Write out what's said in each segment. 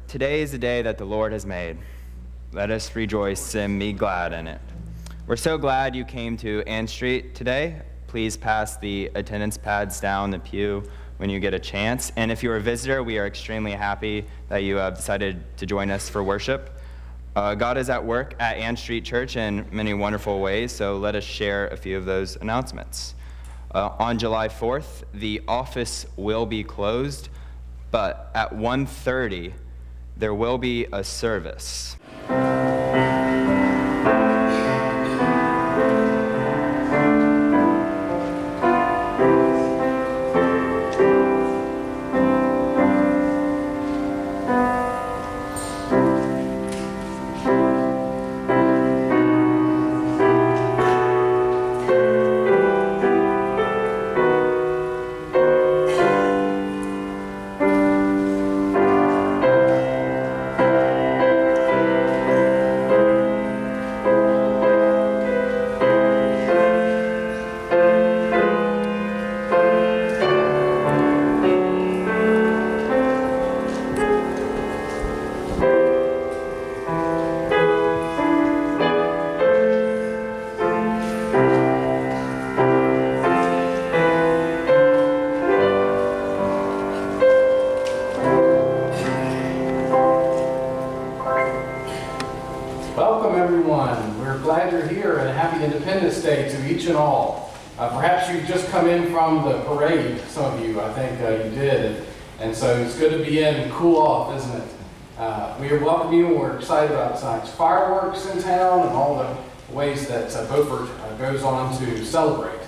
Today is the day that the Lord has made. Let us rejoice and be glad in it. We're so glad you came to Ann Street today. Please pass the attendance pads down the pew when you get a chance. And if you're a visitor, we are extremely happy that you have decided to join us for worship. God is at work at Ann Street Church in many wonderful ways, so let us share a few of those announcements. On July 4th, the office will be closed, but at 1:30, there will be a service. Independence Day to each and all. Perhaps you've just come in from the parade, some of you, I think you did, and so it's good to be in and cool off, isn't it? We welcome you, and we're excited about tonight's fireworks in town and all the ways that Beaufort goes on to celebrate.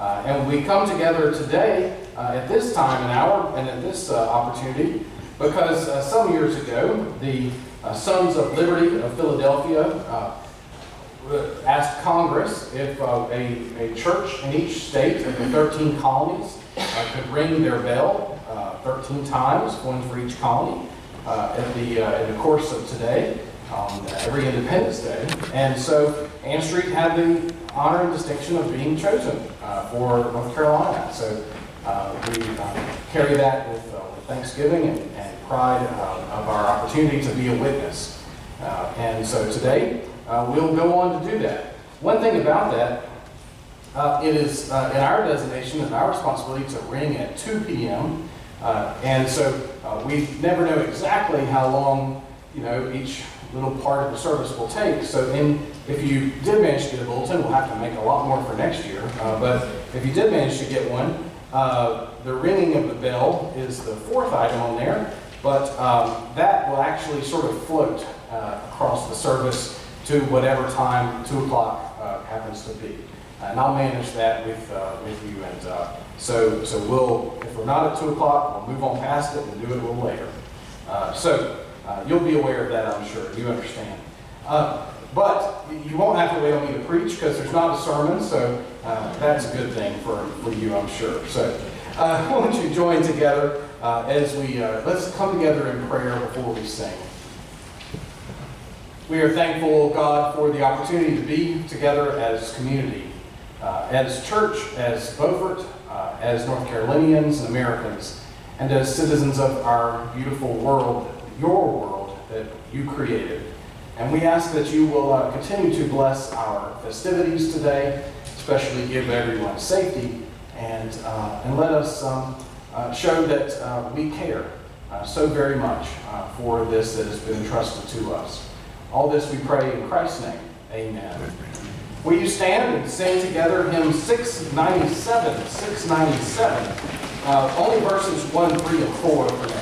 And we come together today at this time and hour and at this opportunity because some years ago, the Sons of Liberty of Philadelphia asked Congress if a church in each state of the 13 colonies could ring their bell 13 times, one for each colony, in the course of today, every Independence Day. And so Ann Street had the honor and distinction of being chosen for North Carolina. So we carry that with thanksgiving and pride of our opportunity to be a witness. And so today, we'll go on to do that. One thing about that, it is in our designation and our responsibility to ring at 2 p.m. And so we never know exactly how long, each little part of the service will take. So if you did manage to get a bulletin, we'll have to make a lot more for next year. But if you did manage to get one, the ringing of the bell is the fourth item on there. But that will actually sort of float across the service to whatever time 2 o'clock happens to be. And I'll manage that with you. And so we'll, if we're not at 2 o'clock, we'll move on past it and do it a little later. So you'll be aware of that, I'm sure. You understand. But you won't have to wait on me to preach because there's not a sermon, so that's a good thing for you, I'm sure. So why don't you join together as we, let's come together in prayer before we sing. We are thankful, God, for the opportunity to be together as community, as church, as Beaufort, as North Carolinians and Americans, and as citizens of our beautiful world, your world that you created. And we ask that you will continue to bless our festivities today, especially give everyone safety, and let us show that we care so very much for this that has been entrusted to us. All this we pray in Christ's name. Amen. Will you stand and sing together hymn 697? 697. Only verses 1, 3, and 4 for now.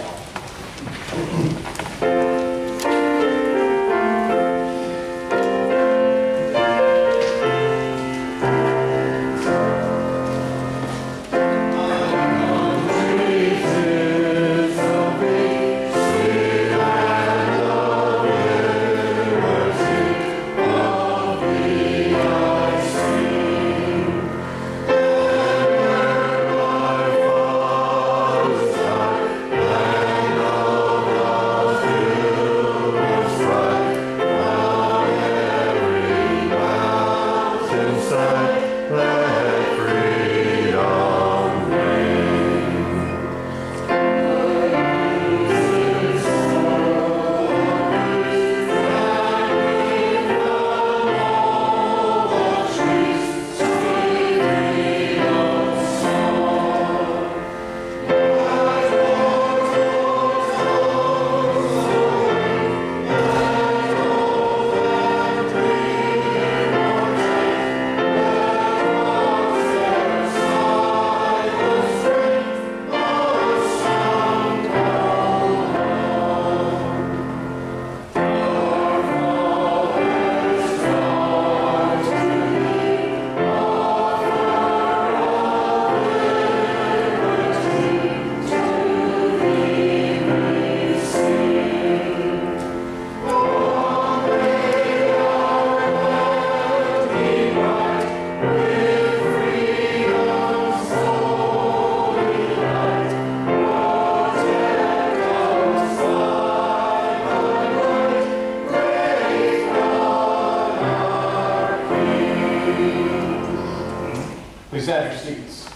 Please have your seats.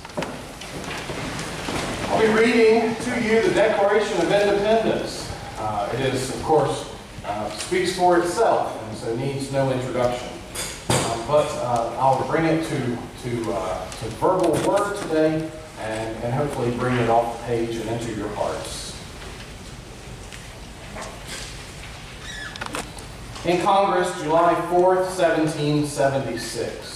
I'll be reading to you the Declaration of Independence. It is, of course, speaks for itself, and so needs no introduction. But I'll bring it to verbal word today, and hopefully bring it off the page and into your hearts. In Congress, July 4th, 1776.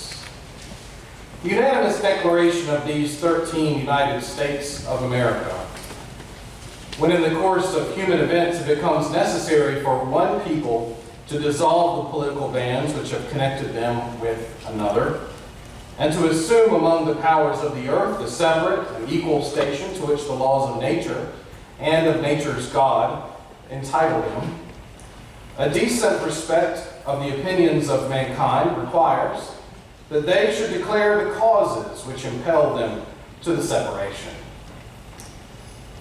The unanimous declaration of these 13 United States of America, when in the course of human events it becomes necessary for one people to dissolve the political bands which have connected them with another, and to assume among the powers of the earth the separate and equal station to which the laws of nature and of nature's God entitle them, a decent respect of the opinions of mankind requires that they should declare the causes which impel them to the separation.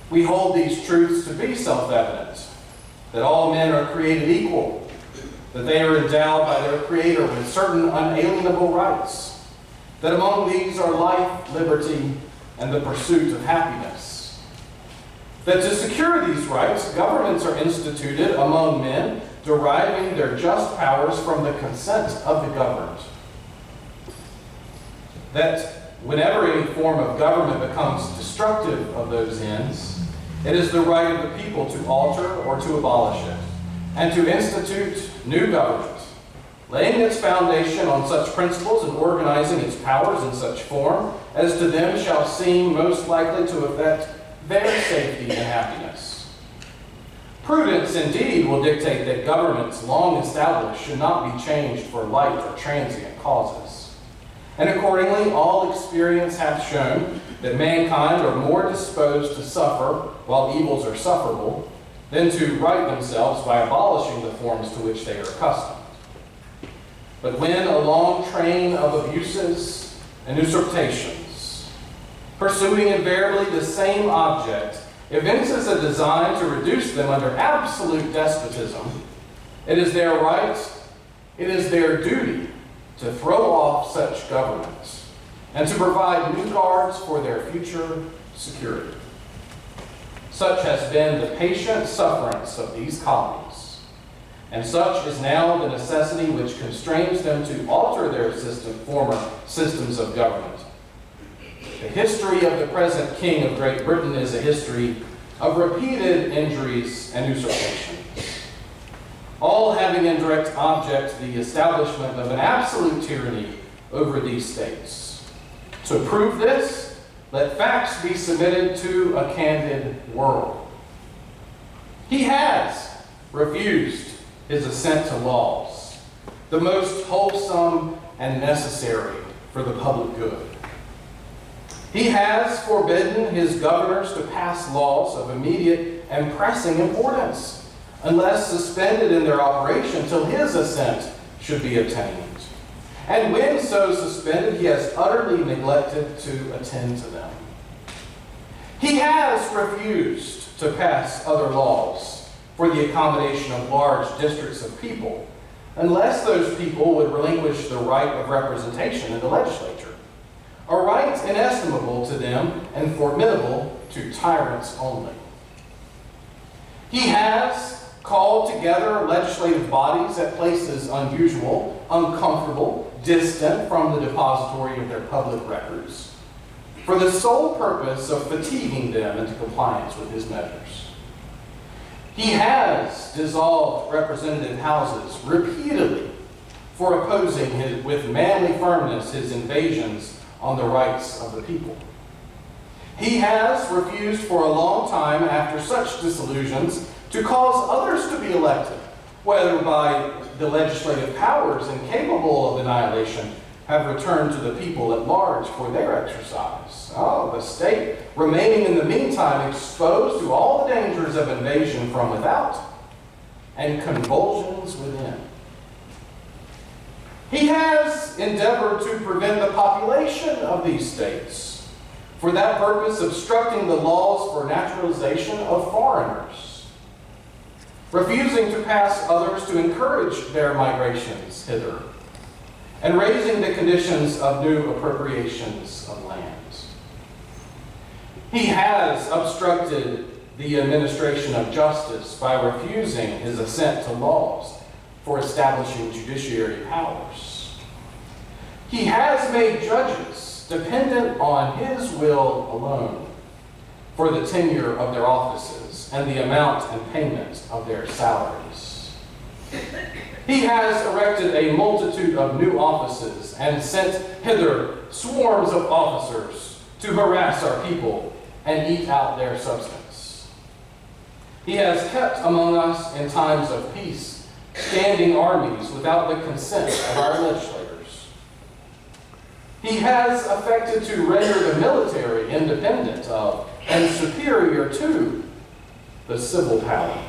We hold these truths to be self-evident, that all men are created equal, that they are endowed by their Creator with certain unalienable rights, that among these are life, liberty, and the pursuit of happiness, that to secure these rights, governments are instituted among men, deriving their just powers from the consent of the governed, that whenever any form of government becomes destructive of those ends, it is the right of the people to alter or to abolish it, and to institute new government, laying its foundation on such principles and organizing its powers in such form as to them shall seem most likely to affect their safety and happiness. Prudence, indeed, will dictate that governments long established should not be changed for light or transient causes. And accordingly, all experience hath shown that mankind are more disposed to suffer while evils are sufferable than to right themselves by abolishing the forms to which they are accustomed. But when a long train of abuses and usurpations, pursuing invariably the same object, evinces a design to reduce them under absolute despotism, it is their right, it is their duty to throw off such governments and to provide new guards for their future security. Such has been the patient sufferance of these colonies, and such is now the necessity which constrains them to alter their former systems of government. The history of the present King of Great Britain is a history of repeated injuries and usurpations, all having in direct object the establishment of an absolute tyranny over these states. To prove this, let facts be submitted to a candid world. He has refused his assent to laws, the most wholesome and necessary for the public good. He has forbidden his governors to pass laws of immediate and pressing importance, unless suspended in their operation till his assent should be obtained. And when so suspended, he has utterly neglected to attend to them. He has refused to pass other laws for the accommodation of large districts of people, unless those people would relinquish the right of representation in the legislature, a right inestimable to them and formidable to tyrants only. He has called together legislative bodies at places unusual, uncomfortable, distant from the depository of their public records, for the sole purpose of fatiguing them into compliance with his measures. He has dissolved representative houses repeatedly for opposing with manly firmness his invasions on the rights of the people. He has refused for a long time, after such disillusions, to cause others to be elected, whether by the legislative powers incapable of annihilation have returned to the people at large for their exercise. The state remaining in the meantime exposed to all the dangers of invasion from without and convulsions within. He has endeavored to prevent the population of these states, for that purpose obstructing the laws for naturalization of foreigners, refusing to pass others to encourage their migrations hither, and raising the conditions of new appropriations of lands. He has obstructed the administration of justice by refusing his assent to laws for establishing judiciary powers. He has made judges dependent on his will alone for the tenure of their offices and the amount and payment of their salaries. He has erected a multitude of new offices and sent hither swarms of officers to harass our people and eat out their substance. He has kept among us in times of peace standing armies without the consent of our legislators. He has affected to render the military independent of and superior to the civil power.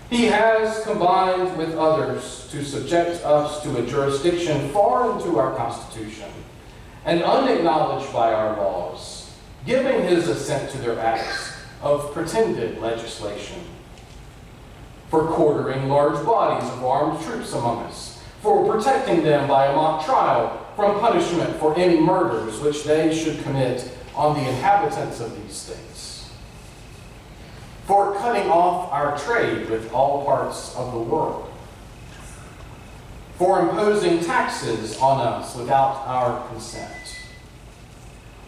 He has combined with others to subject us to a jurisdiction foreign to our Constitution and unacknowledged by our laws, giving his assent to their acts of pretended legislation, for quartering large bodies of armed troops among us, for protecting them by a mock trial from punishment for any murders which they should commit on the inhabitants of these states, for cutting off our trade with all parts of the world, for imposing taxes on us without our consent,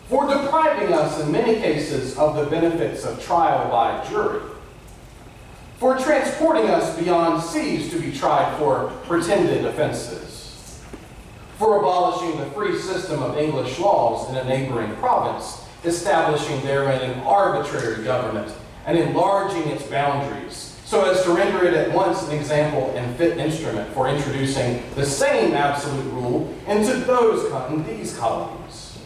for depriving us in many cases of the benefits of trial by jury, for transporting us beyond seas to be tried for pretended offenses, for abolishing the free system of English laws in a neighboring province, establishing therein an arbitrary government and enlarging its boundaries so as to render it at once an example and fit instrument for introducing the same absolute rule into these colonies,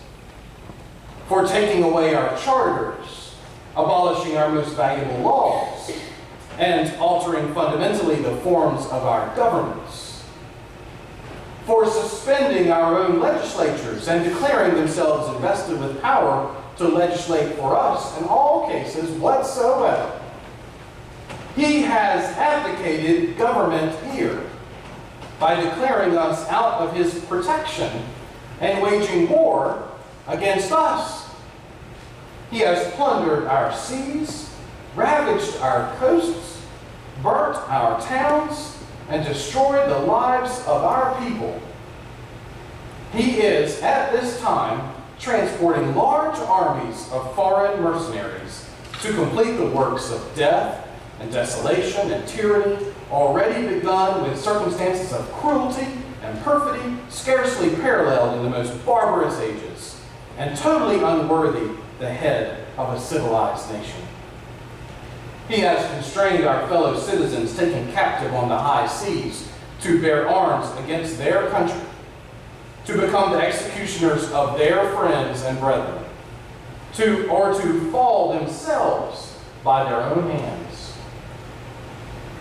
for taking away our charters, abolishing our most valuable laws, and altering fundamentally the forms of our governments, for suspending our own legislatures and declaring themselves invested with power to legislate for us in all cases whatsoever. He has abdicated government here by declaring us out of his protection and waging war against us. He has plundered our seas, ravaged our coasts, burnt our towns, and destroyed the lives of our people. He is, at this time, transporting large armies of foreign mercenaries to complete the works of death and desolation and tyranny already begun with circumstances of cruelty and perfidy scarcely paralleled in the most barbarous ages and totally unworthy the head of a civilized nation. He has constrained our fellow citizens taken captive on the high seas to bear arms against their country, to become the executioners of their friends and brethren, to fall themselves by their own hands.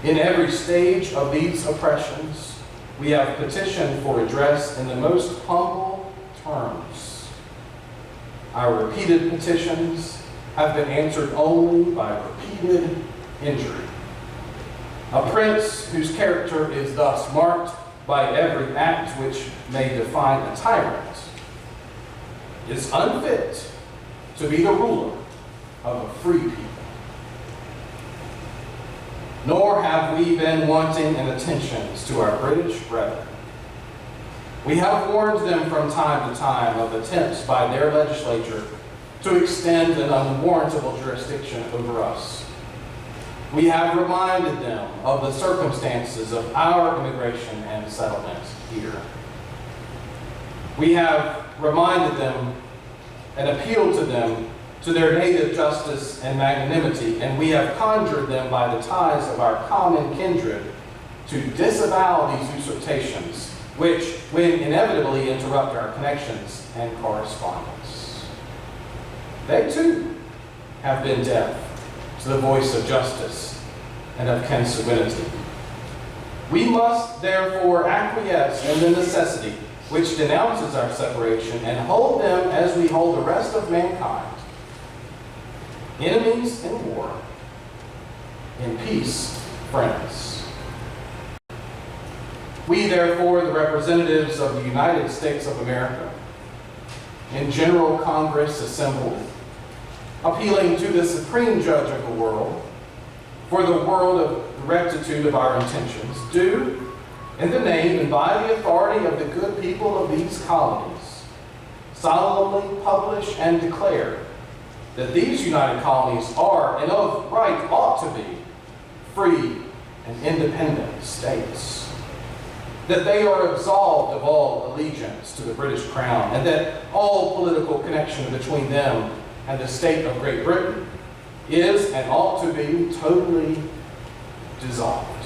In every stage of these oppressions, we have petitioned for redress in the most humble terms. Our repeated petitions have been answered only by repeated injury. A prince whose character is thus marked by every act which may define a tyrant is unfit to be the ruler of a free people. Nor have we been wanting in attentions to our British brethren. We have warned them from time to time of attempts by their legislature to extend an unwarrantable jurisdiction over us. We have reminded them of the circumstances of our immigration and settlement here. We have reminded them and appealed to them to their native justice and magnanimity, and we have conjured them by the ties of our common kindred to disavow these usurpations, which, when inevitably interrupt our connections and correspondence. They too have been deaf to the voice of justice and of consanguinity. We must therefore acquiesce in the necessity which denounces our separation and hold them as we hold the rest of mankind, enemies in war, in peace, friends. We, therefore, the representatives of the United States of America, in General Congress assembled, appealing to the Supreme Judge of the world for the world of the rectitude of our intentions, do, in the name and by the authority of the good people of these colonies, solemnly publish and declare that these united colonies are, and of right ought to be, free, and independent states, that they are absolved of all allegiance to the British Crown, and that all political connection between them and the state of Great Britain is and ought to be totally dissolved.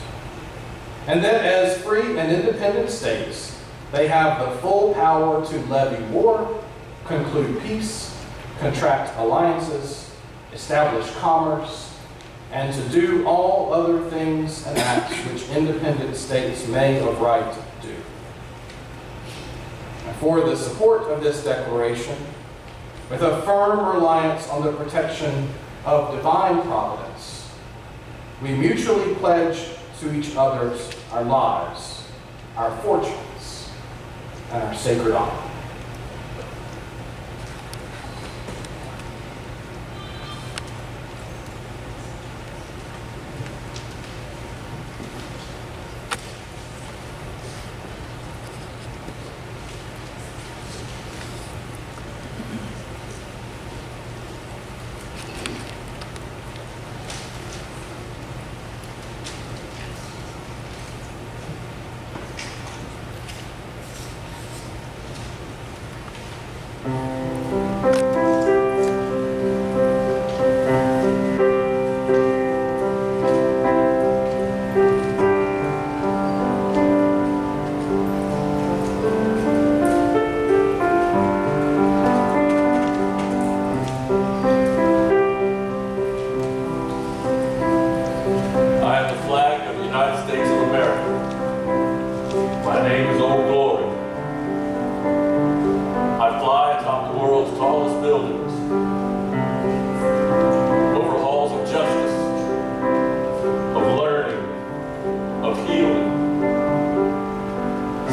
And that as free and independent states, they have the full power to levy war, conclude peace, contract alliances, establish commerce, and to do all other things and acts which independent states may of right do. And for the support of this declaration, with a firm reliance on the protection of divine providence, we mutually pledge to each other our lives, our fortunes, and our sacred honor.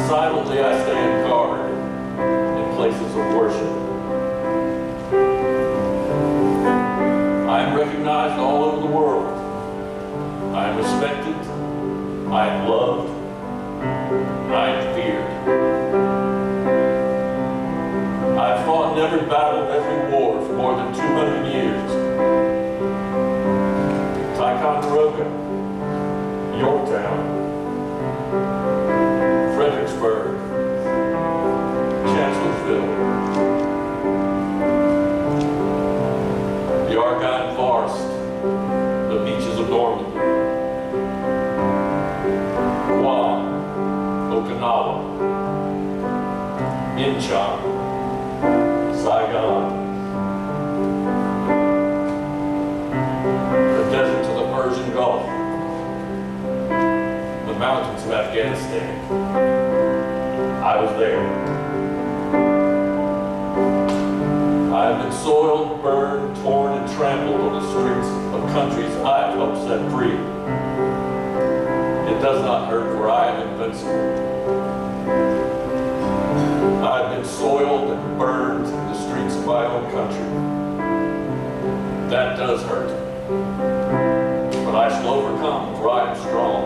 Silently I stand guard in places of worship. I am recognized all over the world. I am respected, I am loved, and I am feared. I have fought in every battle and every war for more than 200 years. Ticonderoga, Yorktown, Fredericksburg, Chancellorsville, the Argonne Forest, the beaches of Normandy, Guam, Okinawa, Incheon, Saigon, the deserts of the Persian Gulf, the mountains of Afghanistan. I was there. I have been soiled, burned, torn, and trampled on the streets of countries I have helped set free. It does not hurt, for I am invincible. I have been soiled and burned in the streets of my own country. That does hurt. But I shall overcome, for I am strong.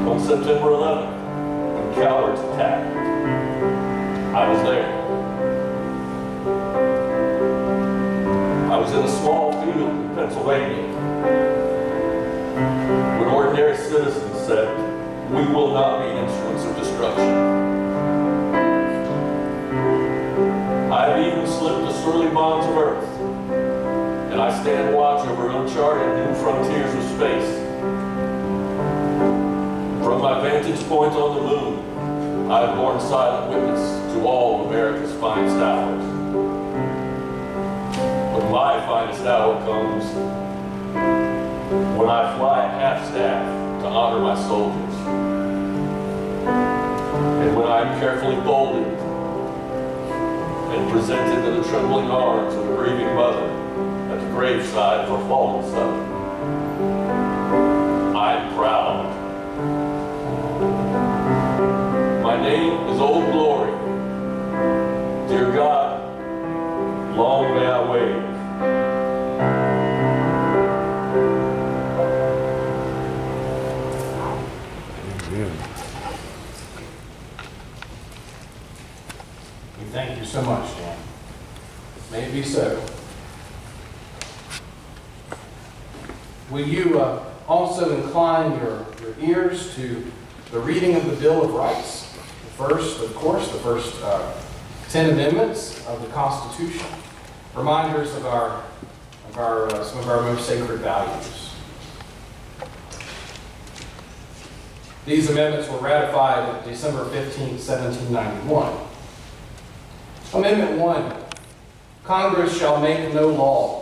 On September 11th, when cowards attacked, I was there. I was in a small field in Pennsylvania when ordinary citizens said, "We will not be instruments of destruction." I have even slipped the surly bonds of earth, and I stand watch over uncharted new frontiers of space. From my vantage point on the moon, I have borne silent witness to all of America's finest hours. But my finest hour comes when I fly at half-staff to honor my soldiers, and when I am carefully folded and presented in the trembling arms of a grieving mother at the graveside of her fallen son. I am proud. My name is Old Glory. Dear God, long may I wave. We thank you so much, Dan. May it be so. will you also incline your ears to the reading of the Bill of Rights? First, of course, the first 10 amendments of the Constitution, reminders of some of our most sacred values. These amendments were ratified December 15, 1791. Amendment 1, Congress shall make no law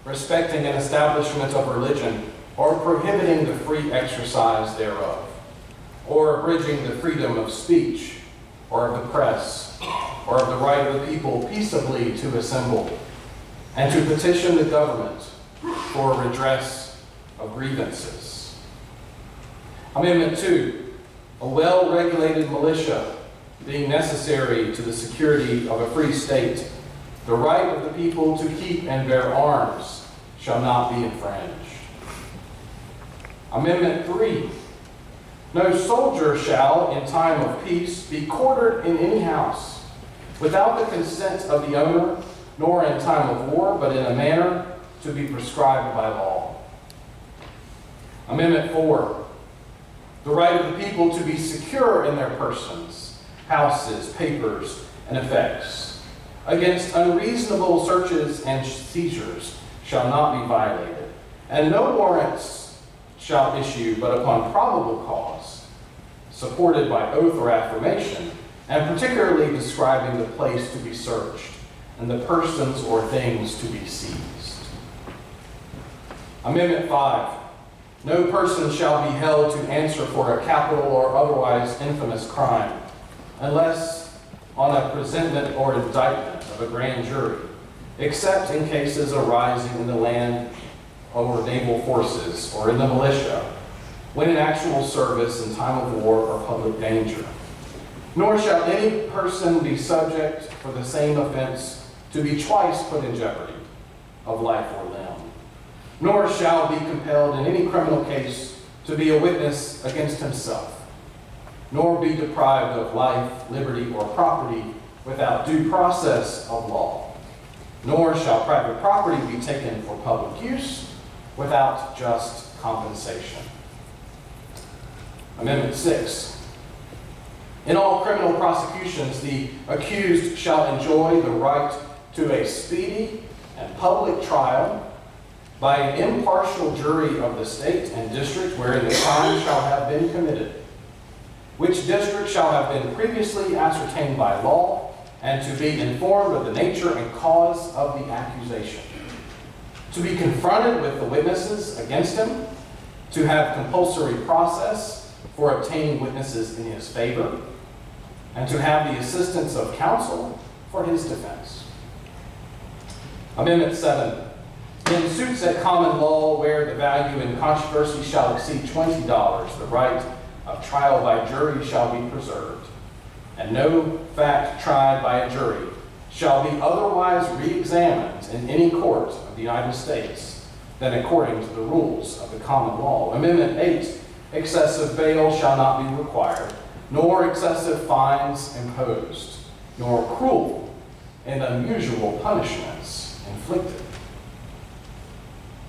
respecting an establishment of religion or prohibiting the free exercise thereof, or abridging the freedom of speech, or of the press, or of the right of the people peaceably to assemble, and to petition the government for redress of grievances. Amendment 2, a well-regulated militia being necessary to the security of a free state, the right of the people to keep and bear arms shall not be infringed. Amendment 3, no soldier shall, in time of peace, be quartered in any house without the consent of the owner, nor in time of war, but in a manner to be prescribed by law. Amendment 4, the right of the people to be secure in their persons, houses, papers, and effects, against unreasonable searches and seizures shall not be violated, and no warrants shall issue but upon probable cause, supported by oath or affirmation, and particularly describing the place to be searched and the persons or things to be seized. Amendment 5, no person shall be held to answer for a capital or otherwise infamous crime, unless on a presentment or indictment of a grand jury, except in cases arising in the land or naval forces or in the militia, when in actual service in time of war or public danger. Nor shall any person be subject for the same offense to be twice put in jeopardy of life or limb. Nor shall be compelled in any criminal case to be a witness against himself, nor be deprived of life, liberty, or property without due process of law. Nor shall private property be taken for public use without just compensation. Amendment 6. In all criminal prosecutions, the accused shall enjoy the right to a speedy and public trial by an impartial jury of the state and district wherein the crime shall have been committed, which district shall have been previously ascertained by law, and to be informed of the nature and cause of the accusation, to be confronted with the witnesses against him, to have compulsory process for obtaining witnesses in his favor, and to have the assistance of counsel for his defense. Amendment 7. In suits at common law where the value in controversy shall exceed $20, the right of trial by jury shall be preserved, and no fact tried by a jury shall be otherwise re-examined in any court of the United States than according to the rules of the common law. Amendment 8, excessive bail shall not be required, nor excessive fines imposed, nor cruel and unusual punishments inflicted.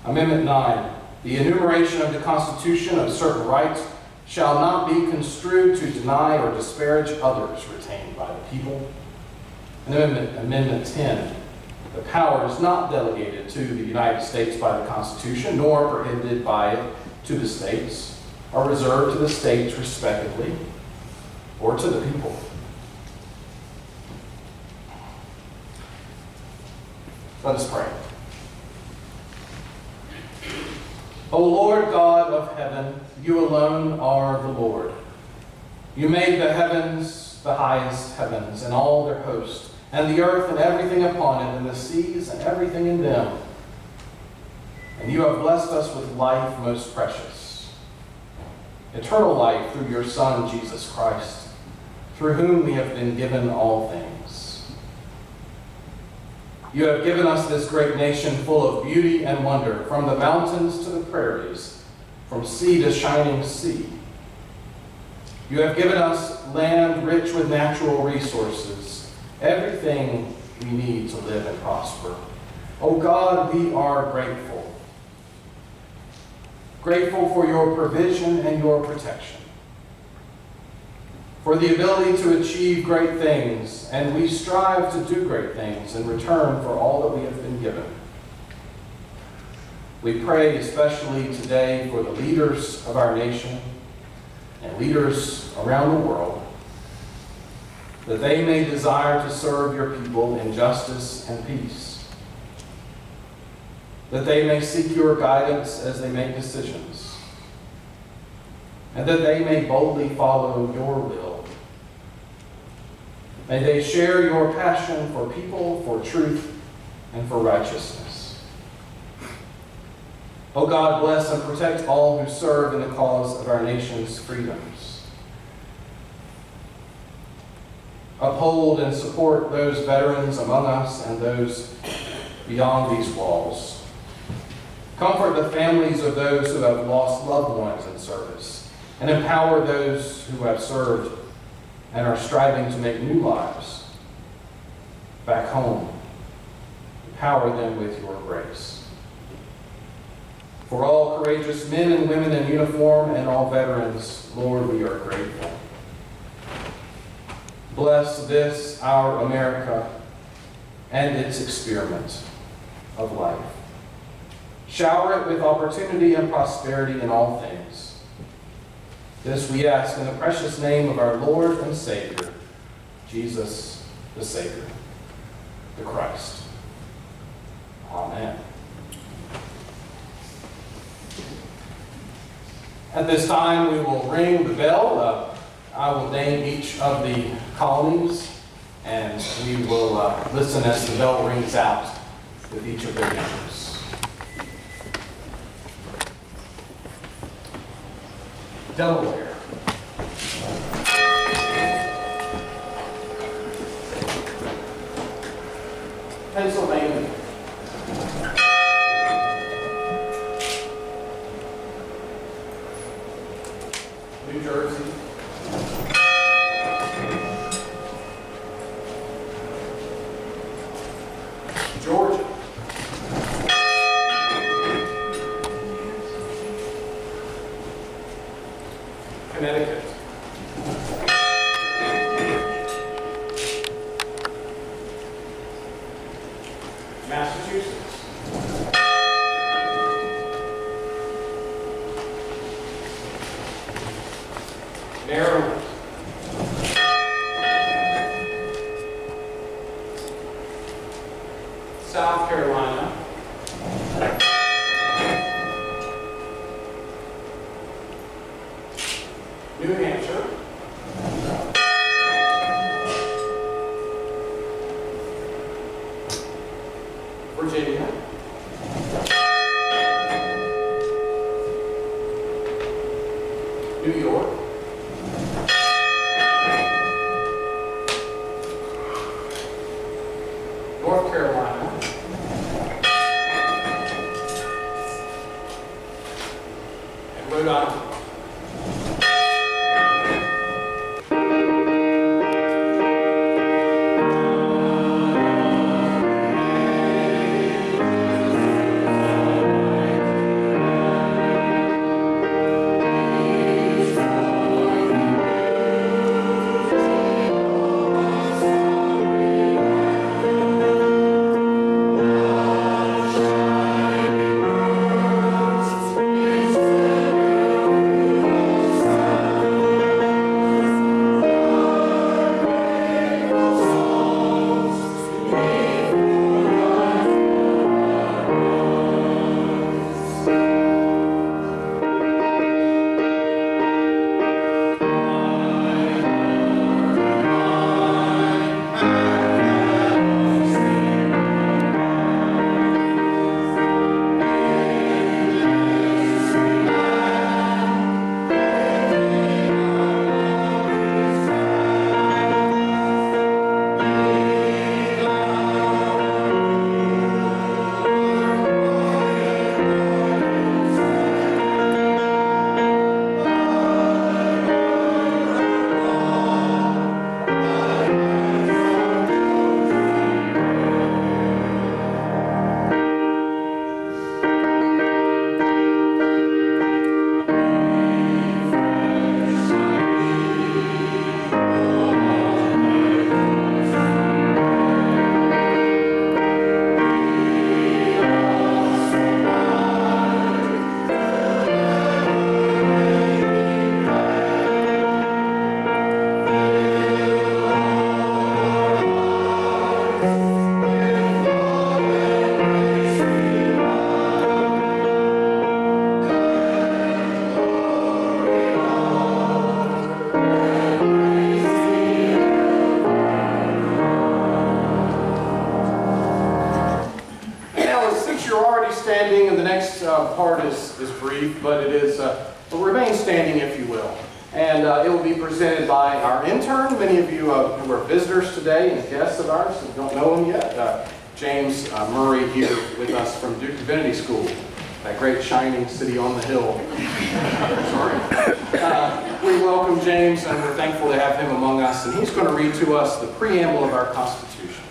Amendment 9, the enumeration of the Constitution of certain rights shall not be construed to deny or disparage others retained by the people. And Amendment 10, the power is not delegated to the United States by the Constitution, nor prohibited by it to the states, or reserved to the states respectively, or to the people. Let us pray. O Lord God of heaven, you alone are the Lord. You made the heavens, the highest heavens, and all their host, and the earth and everything upon it, and the seas and everything in them. And you have blessed us with life most precious, eternal life through your Son, Jesus Christ, through whom we have been given all things. You have given us this great nation full of beauty and wonder, from the mountains to the prairies, from sea to shining sea. You have given us land rich with natural resources, everything we need to live and prosper. Oh God, we are grateful. Grateful for your provision and your protection. For the ability to achieve great things, and we strive to do great things in return for all that we have been given. We pray especially today for the leaders of our nation and leaders around the world, that they may desire to serve your people in justice and peace, that they may seek your guidance as they make decisions, and that they may boldly follow your will. May they share your passion for people, for truth, and for righteousness. O God, bless and protect all who serve in the cause of our nation's freedoms. Uphold and support those veterans among us and those beyond these walls. Comfort the families of those who have lost loved ones in service, and empower those who have served and are striving to make new lives back home. Empower them with your grace. For all courageous men and women in uniform and all veterans, Lord, we are grateful. Bless this, our America, and its experiment of life. Shower it with opportunity and prosperity in all things. This we ask in the precious name of our Lord and Savior, Jesus the Savior, the Christ. Amen. At this time, we will ring the bell. I will name each of the colonies, and we will listen as the bell rings out with each of their names. Delaware. Pennsylvania. New Jersey. Georgia. Connecticut. part is brief, but it is, remain standing if you will. And it will be presented by our intern. Many of you who are visitors today and guests of ours and don't know him yet. James Murray here with us from Duke Divinity School, that great shining city on the hill. Sorry. We welcome James and we're thankful to have him among us. And he's going to read to us the preamble of our Constitution.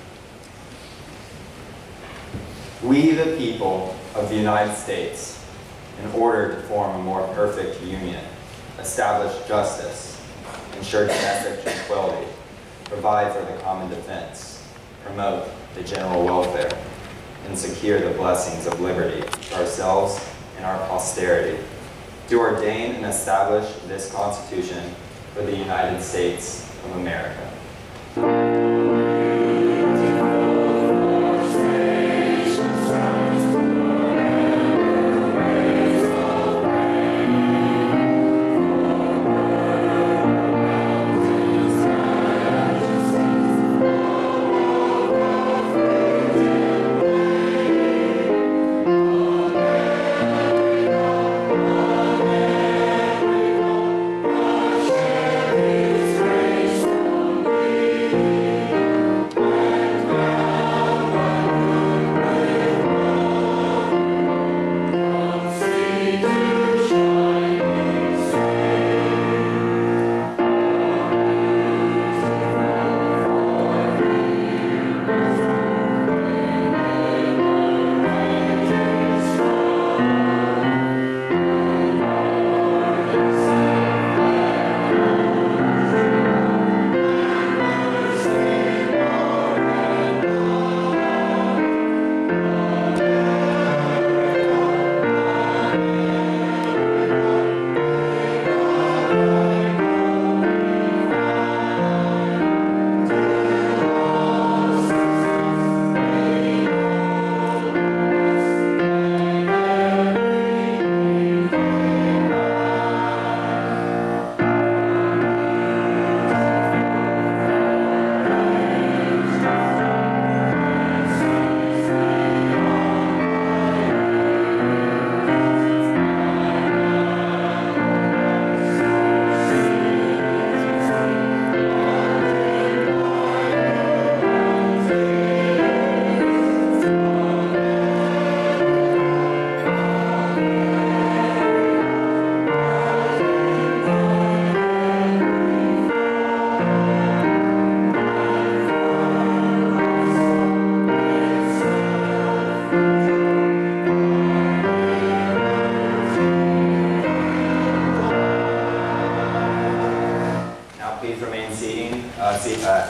We, the people of the United States, in order to form a more perfect union, establish justice, ensure domestic tranquility, provide for the common defense, promote the general welfare, and secure the blessings of liberty to ourselves and our posterity, to ordain and establish this Constitution for the United States of America.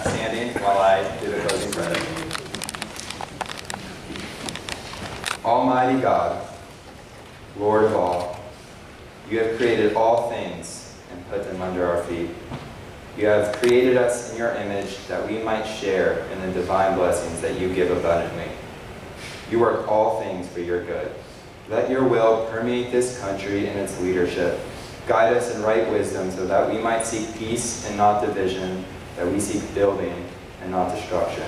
Standing while I do the closing prayer. Almighty God, Lord of all, you have created all things and put them under our feet. You have created us in your image that we might share in the divine blessings that you give abundantly. You work all things for your good. Let your will permeate this country and its leadership. Guide us in right wisdom so that we might seek peace and not division, that we seek building and not destruction.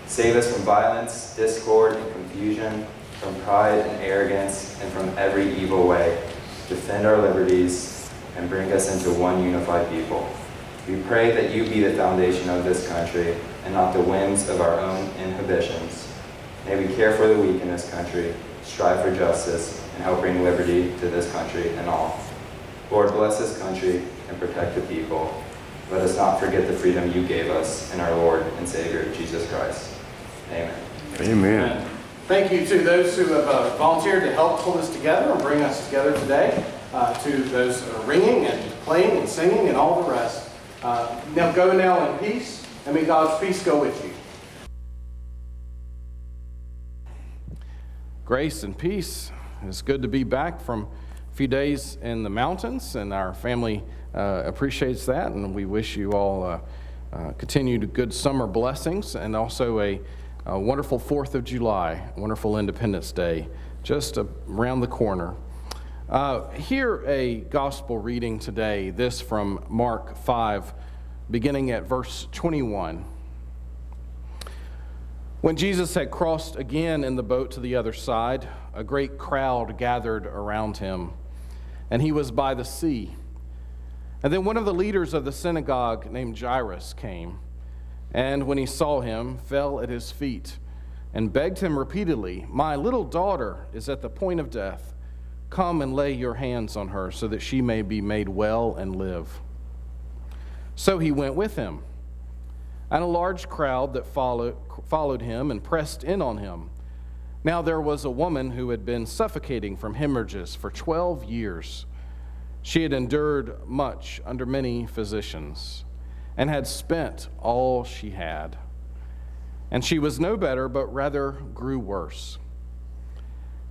Save us from violence, discord, and confusion, from pride and arrogance, and from every evil way. Defend our liberties and bring us into one unified people. We pray that you be the foundation of this country and not the whims of our own inhibitions. May we care for the weak in this country, strive for justice, and help bring liberty to this country and all. Lord, bless this country and protect the people. Let us not forget the freedom you gave us in our Lord and Savior, Jesus Christ. Amen. Amen. Thank you to those who have volunteered to help pull this together and bring us together today, to those ringing and playing and singing and all the rest. Now go now in peace, and may God's peace go with you. Grace and peace. It's good to be back from a few days in the mountains, and our family appreciates that, and we wish you all continued good summer blessings, and also a wonderful 4th of July, wonderful Independence Day, just around the corner. Hear a gospel reading today, this from Mark 5, beginning at verse 21. When Jesus had crossed again in the boat to the other side, a great crowd gathered around him, and he was by the sea. And then one of the leaders of the synagogue named Jairus came, and when he saw him, fell at his feet and begged him repeatedly, "My little daughter is at the point of death. Come and lay your hands on her so that she may be made well and live." So he went with him, and a large crowd that followed him and pressed in on him. Now there was a woman who had been suffocating from hemorrhages for 12 years. She had endured much under many physicians and had spent all she had. And she was no better, but rather grew worse.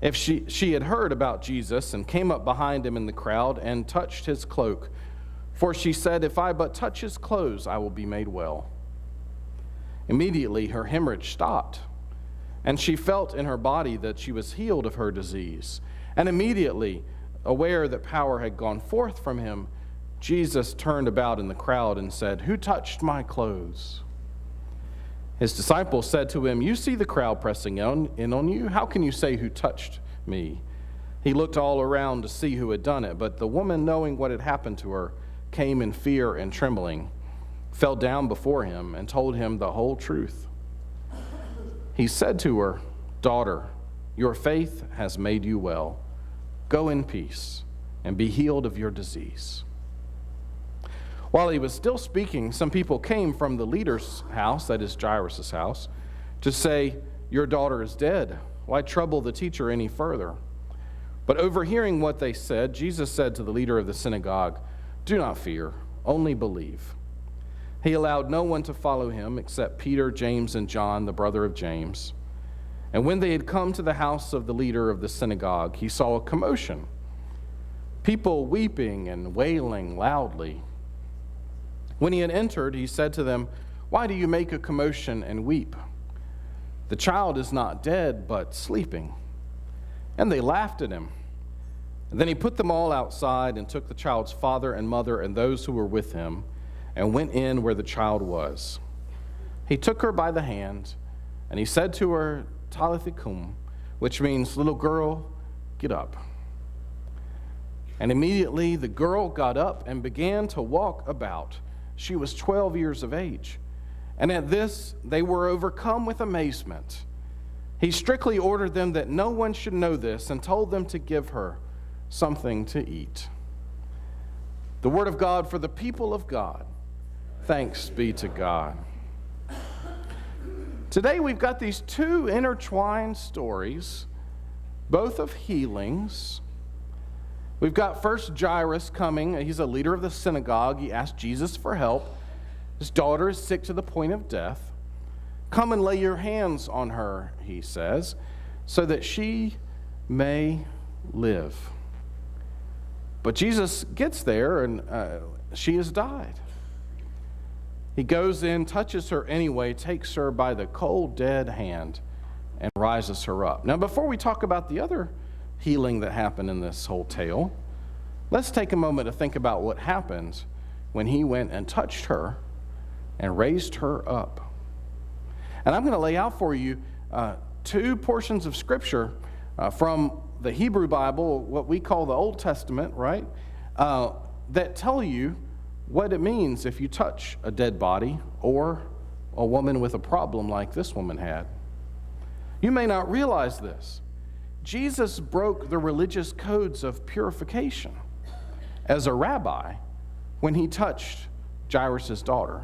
If she had heard about Jesus and came up behind him in the crowd and touched his cloak, for she said, "If I but touch his clothes, I will be made well." Immediately her hemorrhage stopped, and she felt in her body that she was healed of her disease. And immediately, aware that power had gone forth from him, Jesus turned about in the crowd and said, "Who touched my clothes?" His disciples said to him, "You see the crowd pressing in on you. How can you say, 'Who touched me?'" He looked all around to see who had done it, but the woman, knowing what had happened to her, came in fear and trembling, fell down before him, and told him the whole truth. He said to her, "Daughter, your faith has made you well. Go in peace and be healed of your disease." While he was still speaking, some people came from the leader's house, that is Jairus' house, to say, "Your daughter is dead. Why trouble the teacher any further?" But overhearing what they said, Jesus said to the leader of the synagogue, "Do not fear, only believe." He allowed no one to follow him except Peter, James, and John, the brother of James. And when they had come to the house of the leader of the synagogue, he saw a commotion, people weeping and wailing loudly. When he had entered, he said to them, "Why do you make a commotion and weep? The child is not dead, but sleeping." And they laughed at him. And then he put them all outside and took the child's father and mother and those who were with him and went in where the child was. He took her by the hand, and he said to her, "Talitha cum," which means, "Little girl, get up." And immediately the girl got up and began to walk about. She was 12 years of age. And at this they were overcome with amazement. He strictly ordered them that no one should know this and told them to give her something to eat. The word of God for the people of God. Thanks be to God. Today we've got these two intertwined stories, both of healings. We've got first Jairus coming. He's a leader of the synagogue. He asked Jesus for help. His daughter is sick to the point of death. "Come and lay your hands on her," he says, "so that she may live." But Jesus gets there and she has died. He goes in, touches her anyway, takes her by the cold, dead hand, and rises her up. Now, before we talk about the other healing that happened in this whole tale, let's take a moment to think about what happened when he went and touched her and raised her up. And I'm going to lay out for you two portions of Scripture from the Hebrew Bible, what we call the Old Testament, right, that tell you what it means if you touch a dead body or a woman with a problem like this woman had. You may not realize this. Jesus broke the religious codes of purification as a rabbi when he touched Jairus' daughter.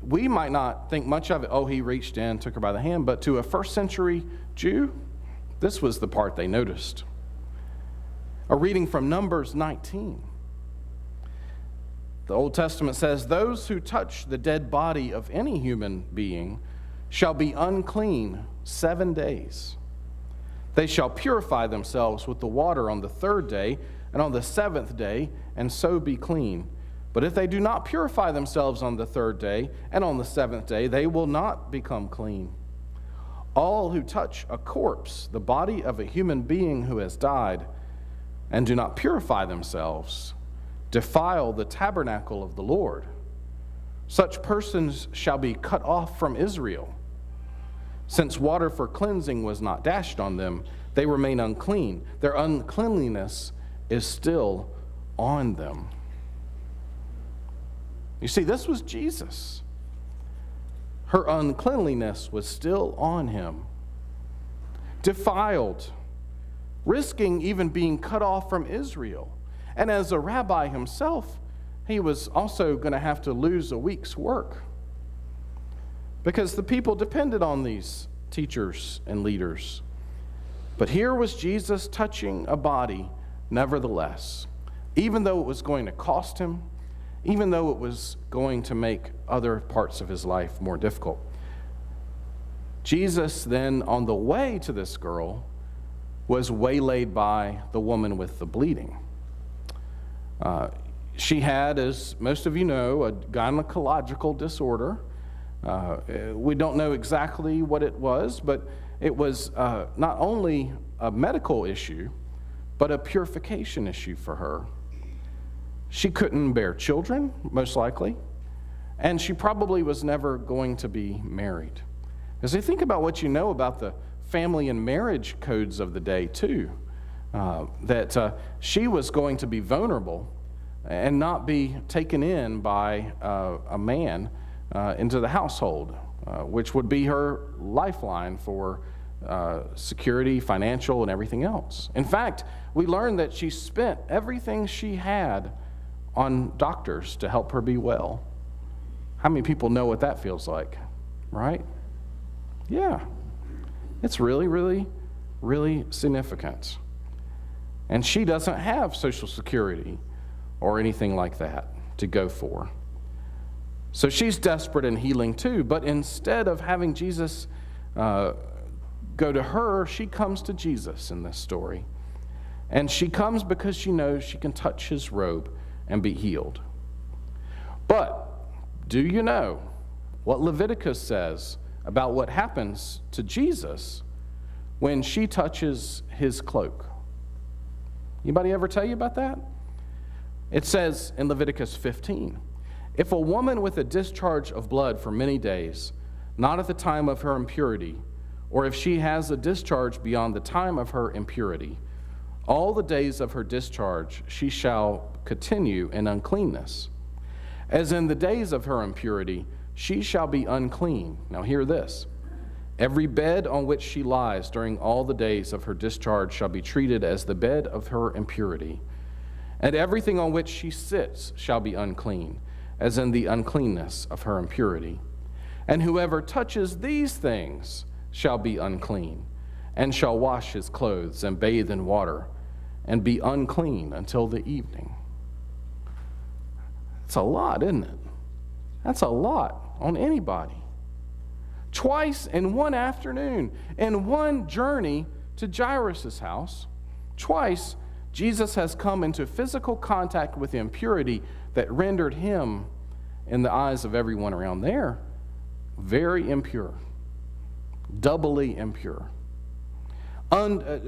We might not think much of it. Oh, he reached in, took her by the hand. But to a first century Jew, this was the part they noticed. A reading from Numbers 19. The Old Testament says, "Those who touch the dead body of any human being shall be unclean 7 days. They shall purify themselves with the water on the 3rd day and on the 7th day, and so be clean. But if they do not purify themselves on the 3rd day and on the 7th day, they will not become clean. All who touch a corpse, the body of a human being who has died, and do not purify themselves, defile the tabernacle of the Lord. Such persons shall be cut off from Israel. Since water for cleansing was not dashed on them, they remain unclean. Their uncleanliness is still on them. You see, this was Jesus. Her uncleanliness was still on him. Defiled, risking even being cut off from Israel. And as a rabbi himself, he was also going to have to lose a week's work, because the people depended on these teachers and leaders. But here was Jesus touching a body, nevertheless, even though it was going to cost him, even though it was going to make other parts of his life more difficult. Jesus then, on the way to this girl, was waylaid by the woman with the bleeding. She had, as most of you know, a gynecological disorder. We don't know exactly what it was, but it was not only a medical issue, but a purification issue for her. She couldn't bear children, most likely, and she probably was never going to be married. As you think about what you know about the family and marriage codes of the day, too, that she was going to be vulnerable and not be taken in by a man into the household, which would be her lifeline for security, financial, and everything else. In fact, we learned that she spent everything she had on doctors to help her be well. How many people know what that feels like, right? Yeah. It's really, really, really significant. And she doesn't have Social Security or anything like that to go for. So she's desperate in healing too, but instead of having Jesus go to her, she comes to Jesus in this story. And she comes because she knows she can touch his robe and be healed. But do you know what Leviticus says about what happens to Jesus when she touches his cloak? Anybody ever tell you about that? It says in Leviticus 15, if a woman with a discharge of blood for many days, not at the time of her impurity, or if she has a discharge beyond the time of her impurity, all the days of her discharge she shall continue in uncleanness. As in the days of her impurity, she shall be unclean. Now hear this. Every bed on which she lies during all the days of her discharge shall be treated as the bed of her impurity. And everything on which she sits shall be unclean, as in the uncleanness of her impurity. And whoever touches these things shall be unclean, and shall wash his clothes and bathe in water, and be unclean until the evening. That's a lot, isn't it? That's a lot on anybody. Twice in one afternoon, in one journey to Jairus' house, twice Jesus has come into physical contact with impurity that rendered him, in the eyes of everyone around there, very impure, doubly impure.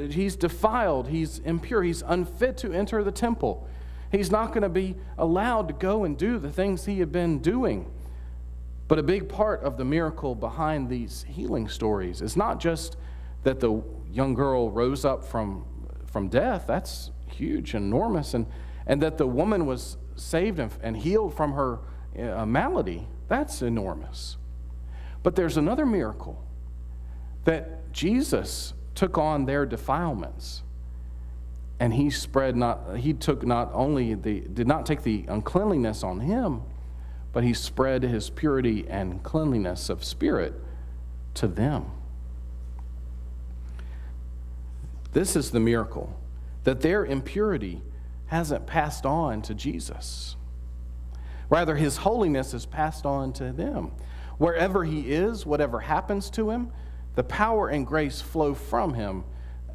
He's defiled, he's impure, he's unfit to enter the temple. He's not going to be allowed to go and do the things he had been doing. But a big part of the miracle behind these healing stories is not just that the young girl rose up from death. That's huge and enormous. And that the woman was saved and healed from her malady. That's enormous. But there's another miracle, that Jesus took on their defilements. And he did not take the uncleanliness on him, but he spread his purity and cleanliness of spirit to them. This is the miracle, that their impurity hasn't passed on to Jesus. Rather, his holiness is passed on to them. Wherever he is, whatever happens to him, the power and grace flow from him,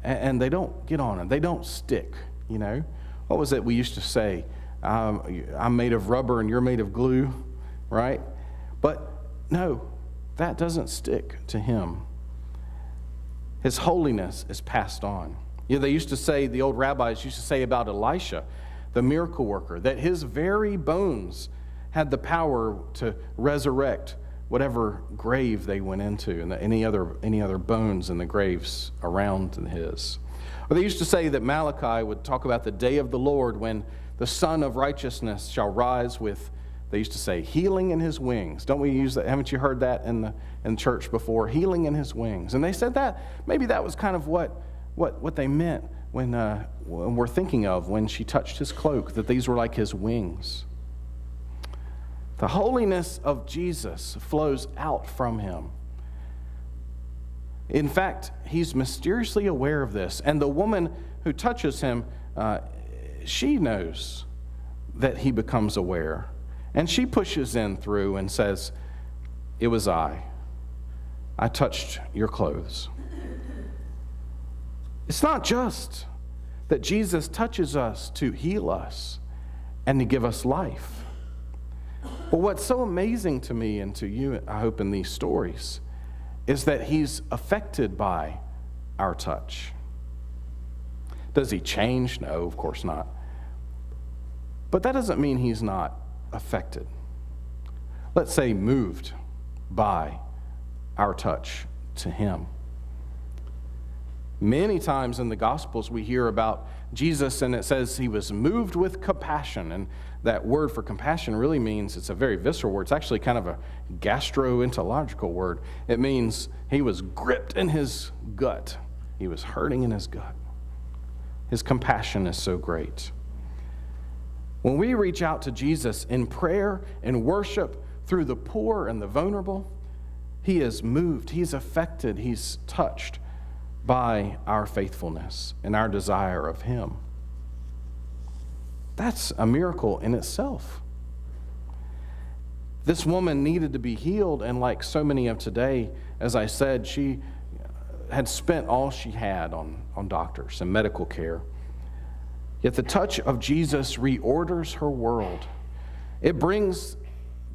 and they don't get on him. They don't stick, you know. What was it we used to say? I'm made of rubber and you're made of glue, right? But no, that doesn't stick to him. His holiness is passed on. You know, they used to say, the old rabbis used to say about Elisha, the miracle worker, that his very bones had the power to resurrect whatever grave they went into and any other bones in the graves around his. Or they used to say that Malachi would talk about the day of the Lord when the Son of Righteousness shall rise with, they used to say, healing in his wings. Don't we use that? Haven't you heard that in church before? Healing in his wings. And they said that, maybe that was kind of what they meant when we're thinking of when she touched his cloak, that these were like his wings. The holiness of Jesus flows out from him. In fact, he's mysteriously aware of this. And the woman who touches him, she knows that he becomes aware. And she pushes in through and says, "It was I. I touched your clothes." It's not just that Jesus touches us to heal us and to give us life. But what's so amazing to me and to you, I hope, in these stories, is that he's affected by our touch. Does he change? No, of course not. But that doesn't mean he's not affected. Let's say moved by our touch to him. Many times in the Gospels we hear about Jesus, and it says he was moved with compassion. And that word for compassion really means, it's a very visceral word. It's actually kind of a gastroenterological word. It means he was gripped in his gut. He was hurting in his gut. His compassion is so great. When we reach out to Jesus in prayer and worship through the poor and the vulnerable, he is moved, he's affected, he's touched by our faithfulness and our desire of him. That's a miracle in itself. This woman needed to be healed, and like so many of today, as I said, she had spent all she had on doctors and medical care. Yet the touch of Jesus reorders her world. It brings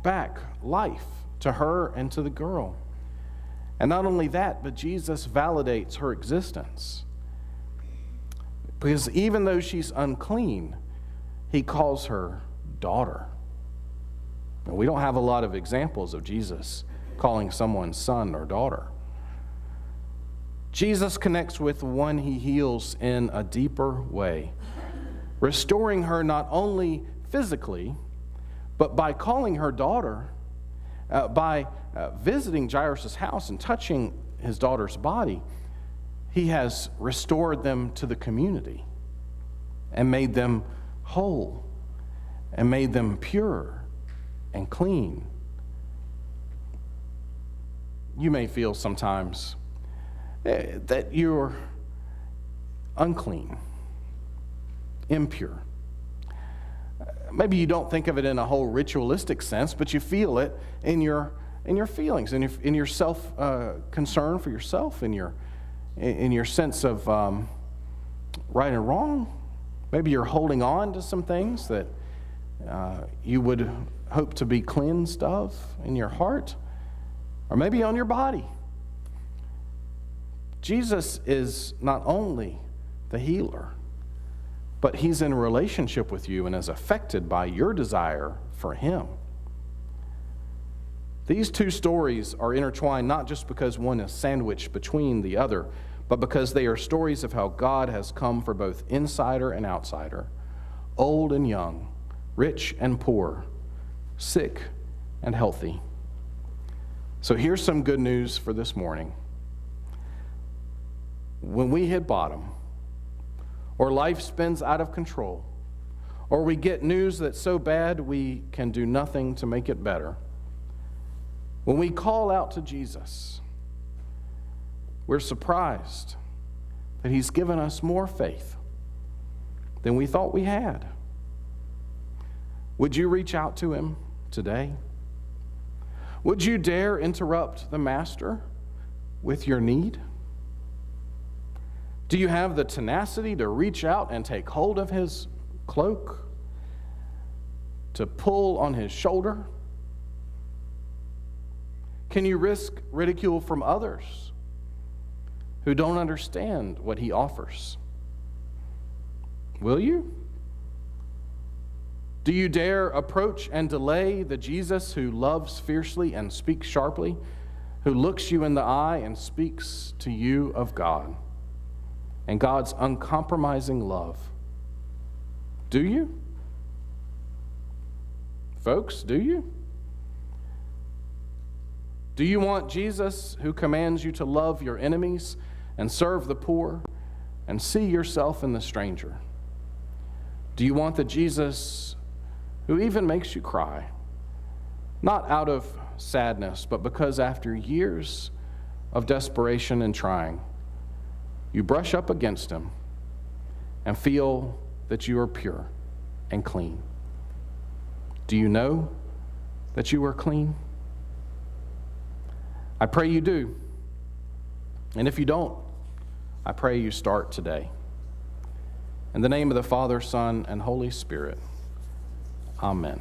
back life to her and to the girl. And not only that, but Jesus validates her existence. Because even though she's unclean, he calls her daughter. And we don't have a lot of examples of Jesus calling someone son or daughter. Jesus connects with the one he heals in a deeper way, restoring her not only physically, but by calling her daughter, by visiting Jairus' house and touching his daughter's body, he has restored them to the community and made them whole and made them pure and clean. You may feel sometimes that you're unclean, impure. Maybe you don't think of it in a whole ritualistic sense, but you feel it in your feelings, in your self concern for yourself, in your sense of right and wrong. Maybe you're holding on to some things that you would hope to be cleansed of in your heart, or maybe on your body. Jesus is not only the healer, but he's in a relationship with you and is affected by your desire for him. These two stories are intertwined not just because one is sandwiched between the other, but because they are stories of how God has come for both insider and outsider, old and young, rich and poor, sick and healthy. So here's some good news for this morning. When we hit bottom, or life spins out of control, or we get news that's so bad we can do nothing to make it better, when we call out to Jesus, we're surprised that he's given us more faith than we thought we had. Would you reach out to him today? Would you dare interrupt the Master with your need? Do you have the tenacity to reach out and take hold of his cloak? To pull on his shoulder? Can you risk ridicule from others who don't understand what he offers? Will you? Do you dare approach and delay the Jesus who loves fiercely and speaks sharply, who looks you in the eye and speaks to you of God and God's uncompromising love? Do you? Folks, do you? Do you want Jesus who commands you to love your enemies and serve the poor and see yourself in the stranger? Do you want the Jesus who even makes you cry, not out of sadness, but because after years of desperation and trying, you brush up against him and feel that you are pure and clean? Do you know that you are clean? I pray you do. And if you don't, I pray you start today. In the name of the Father, Son, and Holy Spirit, amen.